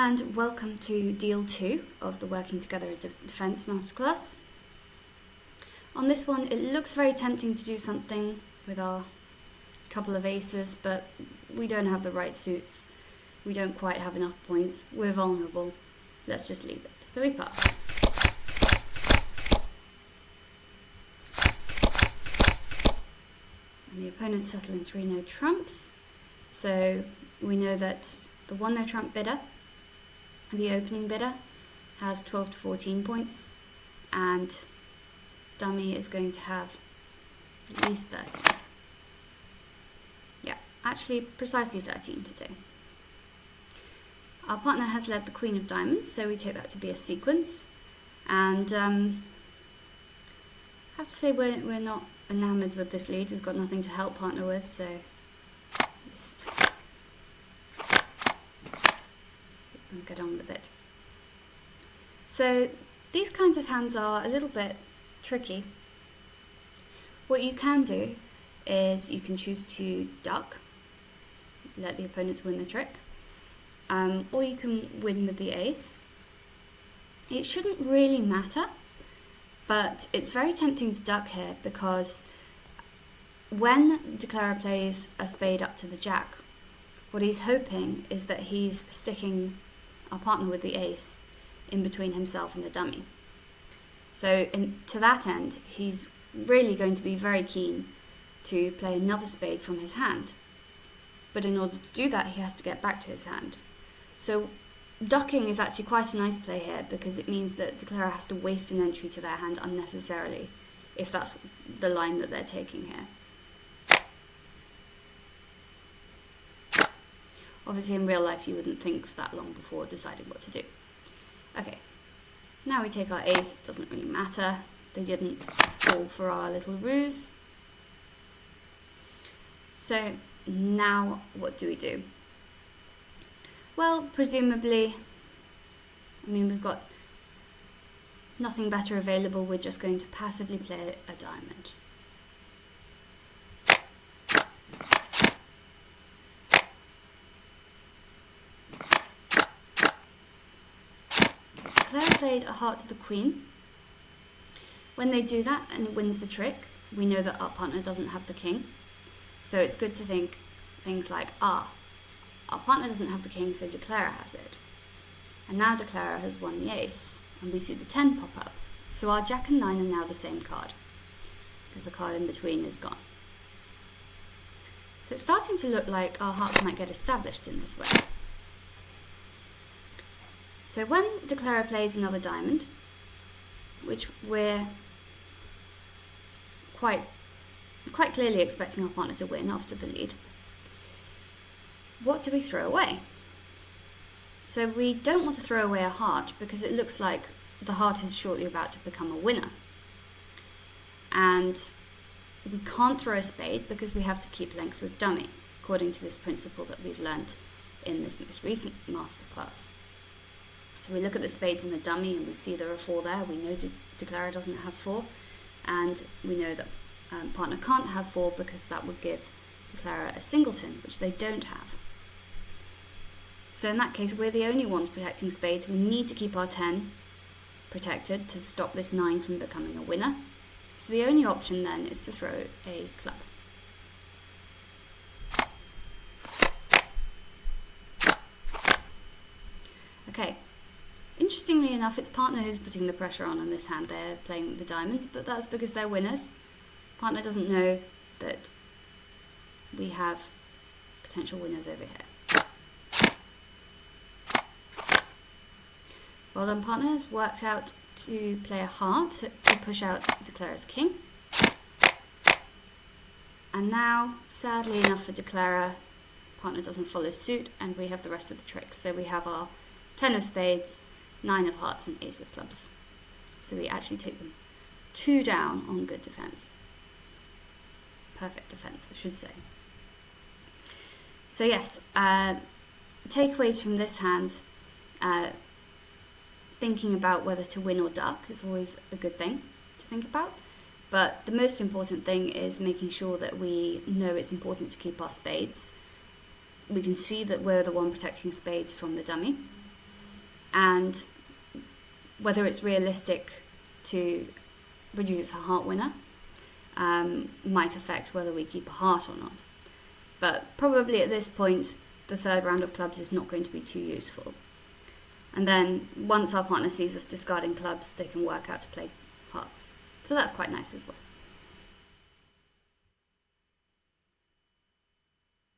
and welcome to Deal 2 of the Working Together Defence Masterclass. On this one, it looks very tempting to do something with our couple of aces, but we don't have the right suits. We don't quite have enough points. We're vulnerable. Let's just leave it. So we pass. And the opponent's settling 3 no trumps. So we know that the 1 no trump bidder, the opening bidder, has 12 to 14 points, and dummy is going to have at least 13. Yeah, actually precisely 13 today. Our partner has led the Queen of Diamonds, so we take that to be a sequence. And I have to say we're not enamoured with this lead. We've got nothing to help partner with, so just get on with it. So these kinds of hands are a little bit tricky. What you can do is you can choose to duck, let the opponents win the trick, or you can win with the ace. It shouldn't really matter, but it's very tempting to duck here because when Declarer plays a spade up to the jack, what he's hoping is that he's sticking our partner with the ace in between himself and the dummy. So to that end, he's really going to be very keen to play another spade from his hand. But in order to do that, he has to get back to his hand. So ducking is actually quite a nice play here because it means that Declarer has to waste an entry to their hand unnecessarily, if that's the line that they're taking here. Obviously, in real life, you wouldn't think for that long before deciding what to do. Okay, now we take our ace. It doesn't really matter. They didn't fall for our little ruse. So now what do we do? Well, presumably, we've got nothing better available. We're just going to passively play a diamond. Declarer played a heart to the queen. When they do that and it wins the trick, we know that our partner doesn't have the king. So it's good to think things like, our partner doesn't have the king, so Declarer has it. And now Declarer has won the ace, and we see the 10 pop up. So our jack and 9 are now the same card, because the card in between is gone. So it's starting to look like our hearts might get established in this way. So when Declarer plays another diamond, which we're quite clearly expecting our partner to win after the lead, what do we throw away? So we don't want to throw away a heart because it looks like the heart is shortly about to become a winner. And we can't throw a spade because we have to keep length with dummy, according to this principle that we've learnt in this most recent masterclass. So we look at the spades and the dummy and we see there are 4 there. We know Declarer doesn't have 4, and we know that partner can't have 4 because that would give Declarer a singleton, which they don't have. So in that case, we're the only ones protecting spades. We need to keep our 10 protected to stop this 9 from becoming a winner. So the only option then is to throw a club. Okay. Interestingly enough, it's partner who's putting the pressure on in this hand. They're playing the diamonds, but that's because they're winners. Partner doesn't know that we have potential winners over here. Well done, partner has worked out to play a heart to push out Declarer's king. And now, sadly enough for Declarer, partner doesn't follow suit, and we have the rest of the tricks. So we have our 10 of spades, 9 of hearts, and ace of clubs. So we actually take them 2 down on good defense. Perfect defense, I should say. So yes, takeaways from this hand. Thinking about whether to win or duck is always a good thing to think about. But the most important thing is making sure that we know it's important to keep our spades. We can see that we're the one protecting spades from the dummy. and whether it's realistic to produce a heart winner might affect whether we keep a heart or not. But probably at this point, the third round of clubs is not going to be too useful. And then once our partner sees us discarding clubs, they can work out to play hearts. So that's quite nice as well.